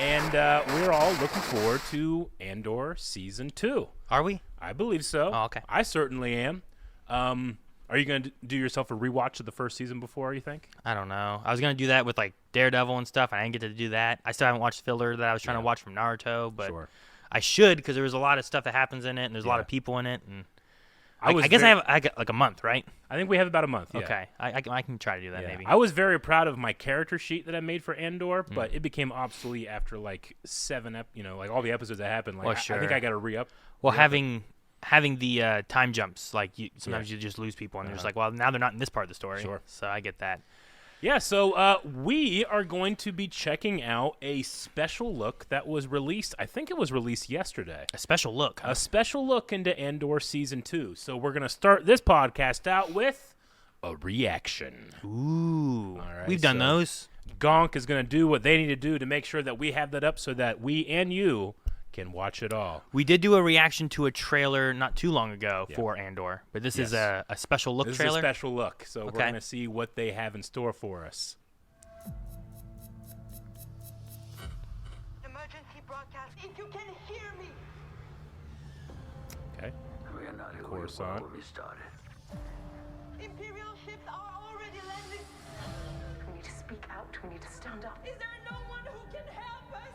And we're all looking forward to Andor Season 2. Are we? I believe so. Oh, okay. I certainly am. Are you going to do yourself a rewatch of the first season before, you think? I don't know. I was going to do that with, like, Daredevil and stuff. I didn't get to do that. I still haven't watched filler that I was trying to watch from Naruto, but I should because there was a lot of stuff that happens in it, and there's a lot of people in it. And I guess I got like a month, right? I think we have about a month, yeah. Okay. I can try to do that maybe. I was very proud of my character sheet that I made for Andor, but it became obsolete after, like, like all the episodes that happened. Like, I think I got to re-up. Well, having the time jumps, like sometimes you just lose people, and you're just like, well, now they're not in this part of the story. Sure. So I get that. Yeah, so we are going to be checking out a special look that was released. I think it was released yesterday. A special look. Huh? A special look into Andor Season 2. So we're going to start this podcast out with a reaction. Ooh. All right, we've done those. Gonk is going to do what they need to do to make sure that we have that up so that we and you can watch it all. We did do a reaction to a trailer not too long ago for Andor, but this is a special look trailer. This is a special look, so we're going to see what they have in store for us. Emergency broadcast, if you can hear me. Okay. We are not Coruscant. when we started. Imperial ships are already landing. We need to speak out. We need to stand up. Is there no one who can help us?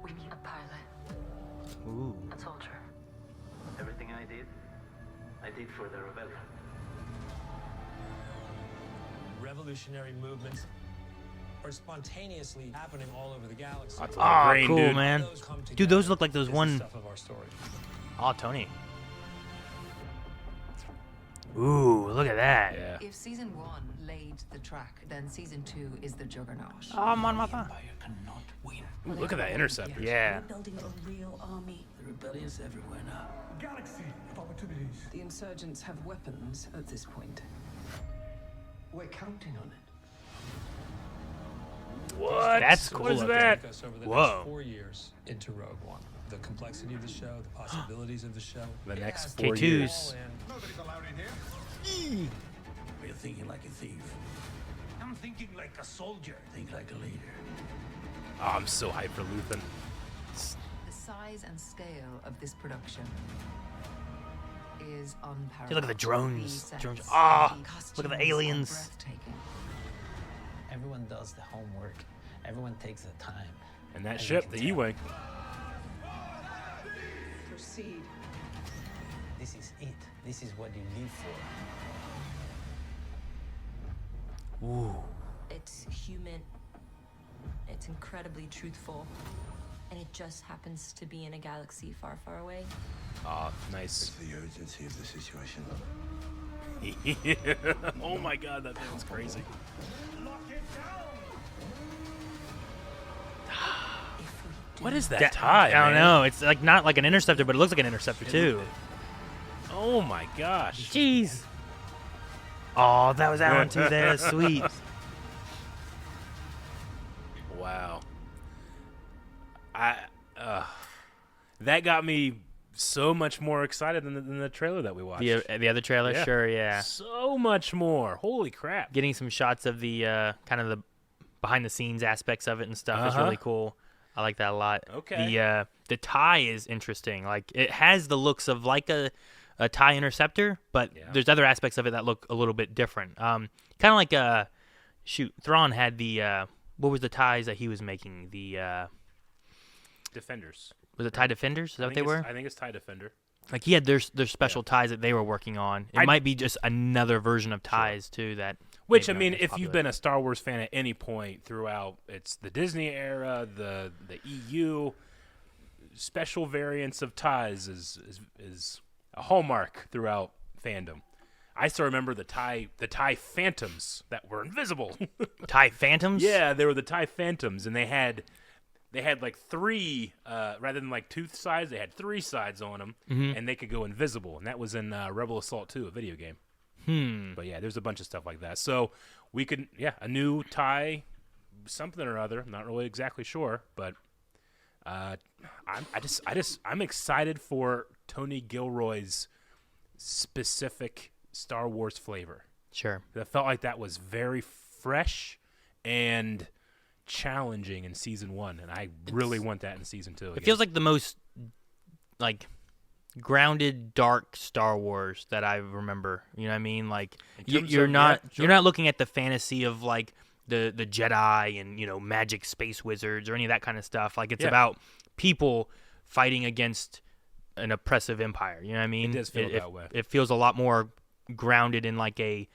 We need a pilot. Ooh. A soldier. Everything I did for the rebellion. Revolutionary movements are spontaneously happening all over the galaxy. Lots of green, cool, dude. man. Dude, those look like those one. Stuff of our story. Oh, Tony. Ooh, look at that. Yeah. If season 1 laid the track, then season 2 is the juggernaut. Oh, man, my Empire cannot win. Ooh, look at that interceptor. Yeah. Building a real army. The rebellion's everywhere now. Galaxy of opportunities. The insurgents have weapons at this point. We're counting on it. What? That's cool. What is We'll that? take us over the Whoa. next 4 years into Rogue One. The complexity of the show, the possibilities of the show. The next K2s. 4 years. Nobody's allowed in here. We're thinking like a thief. I'm thinking like a soldier. Think like a leader. Oh, I'm so hyped for Luthen. The size and scale of this production is unparalleled. Dude, look at the drones. sets, Look at the costumes are aliens. breathtaking. Everyone does the homework. Everyone takes the time. And that As you ship, can the tell. E-Wing. Proceed. This is it. This is what you live for. Ooh. It's human. It's incredibly truthful. And it just happens to be in a galaxy far, far away. Oh, nice. The urgency of the situation. Oh my god, that thing's crazy. What is that tie, I don't man? know. It's like not like an interceptor, but it looks like an interceptor too. Oh my gosh. Jeez. Oh, that was that one too there. Sweet. Wow. That got me so much more excited than the trailer that we watched. The other trailer, Yeah. sure, yeah. So much more. Holy crap. Getting some shots of the kind of the behind the scenes aspects of it and stuff is really cool. I like that a lot. Okay. The tie is interesting. Like it has the looks of like a tie interceptor, but there's other aspects of it that look a little bit different. Kind of like Thrawn had the what was the ties that he was making? The Defenders. Was it tie defenders? Is that what they were? I think it's tie defender. Like he had their special ties that they were working on. It might be just another version of ties too that. Which, I maybe mean, not as if you've popular. been a Star Wars fan at any point throughout, it's the Disney era, the EU, special variants of ties is a hallmark throughout fandom. I still remember the TIE Phantoms that were invisible. TIE Phantoms? Yeah, they were the TIE Phantoms, and they had like three, rather than like two sides, they had three sides on them, and they could go invisible, and that was in Rebel Assault 2, a video game. But yeah, there's a bunch of stuff like that. So we could, a new TIE something or other. I'm not really exactly sure, but I'm excited for Tony Gilroy's specific Star Wars flavor. Sure. I felt like that was very fresh, and challenging in season 1, and I really want that in season 2. It feels like the most like grounded, dark Star Wars that I remember. You know what I mean? Like you're not looking at the fantasy of like the Jedi and magic space wizards or any of that kind of stuff. Like it's about people fighting against an oppressive empire. You know what I mean? It does feel that way. It feels a lot more grounded in like a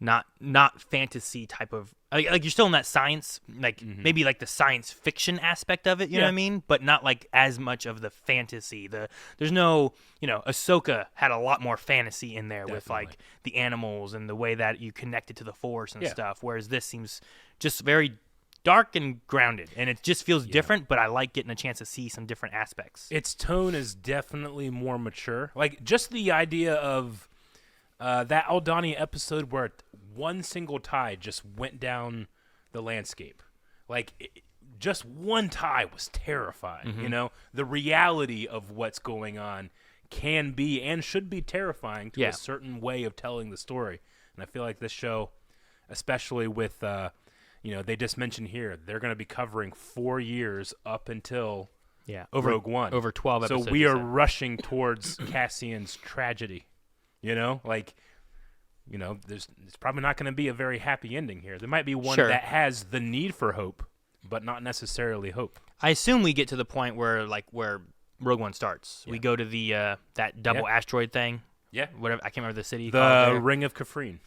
not fantasy type of like you're still in that science, like maybe like the science fiction aspect of it, you know what I mean? But not like as much of the fantasy. There's no, Ahsoka had a lot more fantasy in there with like the animals and the way that you connected to the Force and stuff, whereas this seems just very dark and grounded, and it just feels different, but I like getting a chance to see some different aspects. Its tone is definitely more mature. Like just the idea of that Aldani episode where one single tie just went down the landscape. Like, just one tie was terrifying, The reality of what's going on can be and should be terrifying to a certain way of telling the story. And I feel like this show, especially with, they just mentioned here, they're going to be covering 4 years up until Rogue One. Over 12 episodes. So we are rushing towards Cassian's tragedy, there's probably not going to be a very happy ending here. There might be one that has the need for hope, but not necessarily hope. I assume we get to the point where Rogue One starts. We go to the that double asteroid thing. Yeah. Whatever, I can't remember the city. The Ring of Kafrine.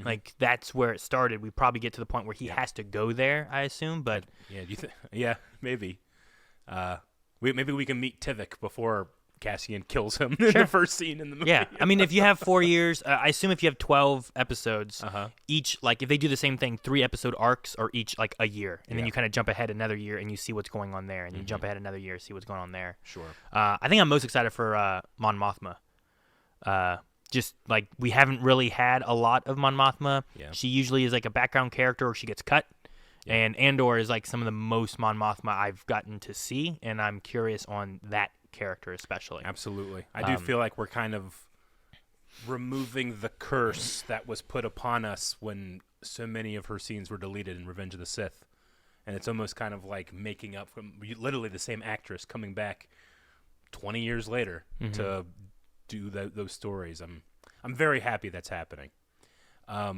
Like that's where it started. We probably get to the point where he has to go there, I assume, but maybe. Maybe we can meet Tivik before Cassian kills him in the first scene in the movie. Yeah, I mean, if you have 4 years, I assume if you have 12 episodes, each, like, if they do the same thing, 3-episode arcs are each, like, a year. And then you kind of jump ahead another year and you see what's going on there. And you jump ahead another year, see what's going on there. Sure. I think I'm most excited for Mon Mothma. Just, like, we haven't really had a lot of Mon Mothma. Yeah. She usually is, like, a background character or she gets cut. Yeah. And Andor is, like, some of the most Mon Mothma I've gotten to see. And I'm curious on that character especially. Absolutely. I do feel like we're kind of removing the curse that was put upon us when so many of her scenes were deleted in Revenge of the Sith. And it's almost kind of like making up from literally the same actress coming back 20 years later to do those stories. I'm very happy that's happening. I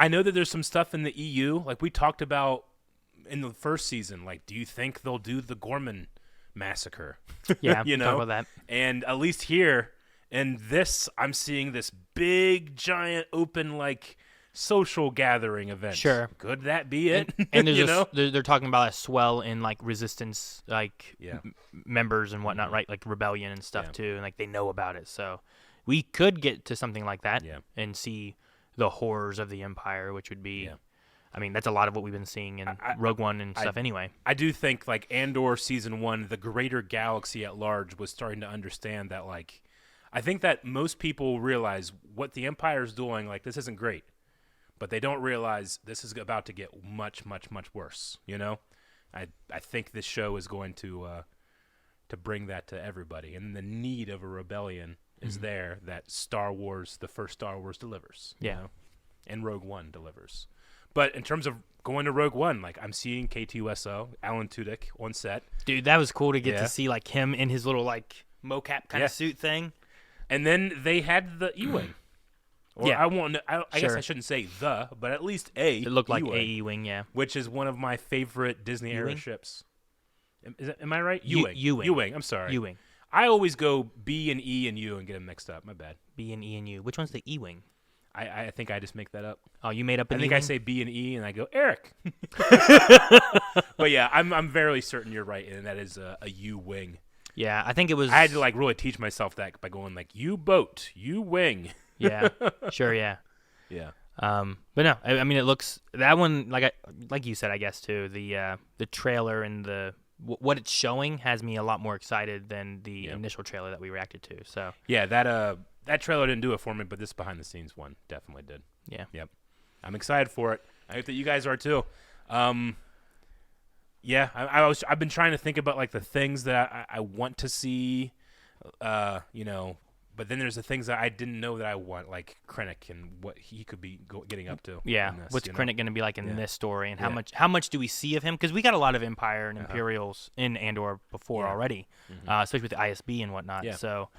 know that there's some stuff in the EU, like we talked about in the first season. Like, do you think they'll do the Gorman massacre? Yeah, talk about that. And at least here in this, I'm seeing this big, giant, open, like social gathering event. Sure, could that be it? And there's they're talking about a swell in like resistance, like members and whatnot, right? Like rebellion and stuff too, and like they know about it. So we could get to something like that and see the horrors of the Empire, which would be. I mean, that's a lot of what we've been seeing in Rogue One and stuff anyway. I do think, like, Andor Season 1, the greater galaxy at large was starting to understand that, like, I think that most people realize what the Empire is doing, like, this isn't great. But they don't realize this is about to get much, much, much worse, I think this show is going to bring that to everybody. And the need of a rebellion is there that Star Wars, the first Star Wars, delivers. And Rogue One delivers. But in terms of going to Rogue One, like I'm seeing K2SO, Alan Tudyk on set. Dude, that was cool to get to see like him in his little like mocap kind of suit thing. And then they had the E-Wing. I guess I shouldn't say the, but at least a It looked like E-Wing, a E-Wing, which is one of my favorite Disney era ships. Am I right? U-Wing. U-Wing. I'm sorry. U-Wing. I always go B and E and U and get them mixed up. My bad. B and E and U. Which one's the E-Wing? I think I just make that up. Oh, you made up an I think E-Wing? I say B and E, and I go, Eric. But yeah, I'm very certain you're right, and that is a U-Wing. Yeah, I think it was... I had to like really teach myself that by going like, U-boat, U-wing. Yeah, sure, yeah. Yeah. But no, I mean, it looks... That one, like you said, I guess, too, the trailer and what it's showing has me a lot more excited than the initial trailer that we reacted to, so... Yeah, that trailer didn't do it for me, but this behind-the-scenes one definitely did. Yeah. Yep. I'm excited for it. I hope that you guys are too. Yeah, I've been trying to think about like the things that I want to see, but But then there's the things that I didn't know that I want, like Krennic and what he could be getting up to. Yeah, in this, what's Krennic going to be like in Yeah. this story, and Yeah. how much do we see of him? Because we got a lot of Empire and Imperials in Andor before already, especially with the ISB and whatnot. Yeah. So,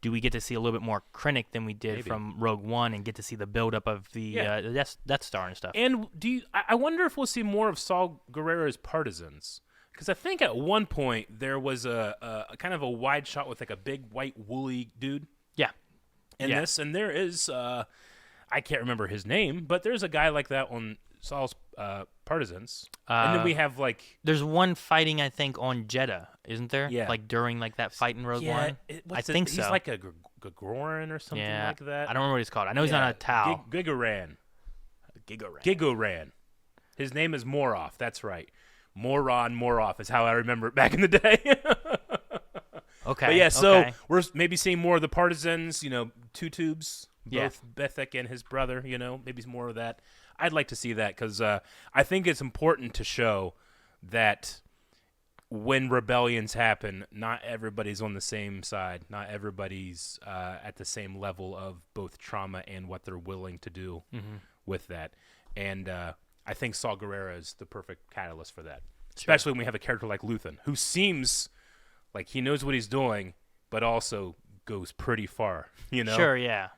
do we get to see a little bit more Krennic than we did Maybe. from Rogue One, and get to see the buildup of the Death Star and stuff? And I wonder if we'll see more of Saul Guerrero's partisans. Because I think at one point there was a kind of a wide shot with like a big white woolly dude. Yeah. In this, and there is I can't remember his name, but there's a guy like that on Saul's partisans. And then we have like there's one fighting I think on Jeddah, isn't there? Yeah. Like during like that fight in Rogue One. I think so. He's like a Gagoran or something like that. I don't remember what he's called. I know he's on a Tau. Gigoran. His name is Moroff. That's right. Moroff is how I remember it back in the day. Okay. But yeah, so we're maybe seeing more of the partisans, two tubes, both Bethek and his brother, maybe more of that. I'd like to see that because I think it's important to show that when rebellions happen, not everybody's on the same side. Not everybody's at the same level of both trauma and what they're willing to do with that. And I think Saul Guerrero is the perfect catalyst for that, especially when we have a character like Luthen, who seems like he knows what he's doing, but also goes pretty far, Sure, yeah.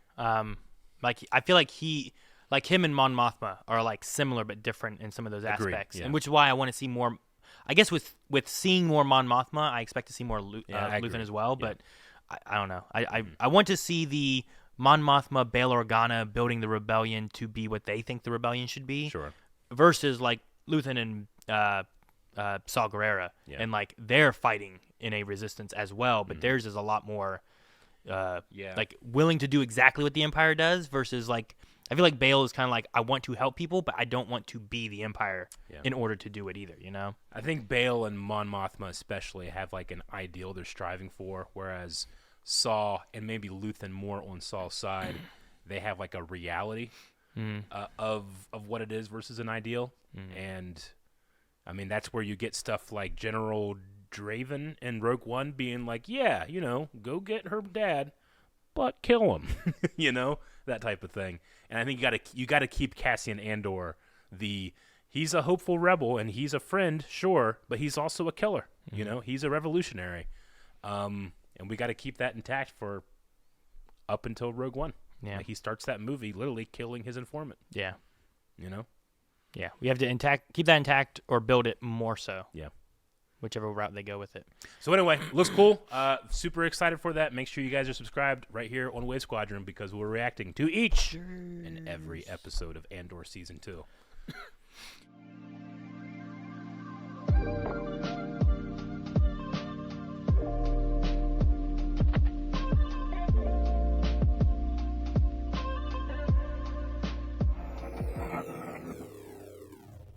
Like I feel like him and Mon Mothma are like similar but different in some of those aspects, and which is why I want to see more. I guess with seeing more Mon Mothma, I expect to see more Luthen as well. But I don't know. I want to see the Mon Mothma, Bail Organa building the rebellion to be what they think the rebellion should be. Sure. Versus like Luthen and Saul Guerrero, and like they're fighting in a resistance as well, but theirs is a lot more like willing to do exactly what the Empire does versus like I feel like Bail is kind of like I want to help people, but I don't want to be the Empire in order to do it either, I think Bail and Mon Mothma especially have like an ideal they're striving for, whereas Saul and maybe Luthen more on Saul's side, they have like a reality of what it is versus an ideal. And I mean that's where you get stuff like General Draven in Rogue One being like, go get her dad, but kill him, that type of thing. And I think you gotta keep Cassian Andor he's a hopeful rebel and he's a friend, sure, but he's also a killer. He's a revolutionary, and we got to keep that intact for up until Rogue One. Yeah, like he starts that movie literally killing his informant. Yeah, Yeah, we have to keep that intact or build it more so. Yeah. Whichever route they go with it. So anyway, looks cool. Super excited for that. Make sure you guys are subscribed right here on Wave Squadron because we're reacting to each and every episode of Andor Season 2.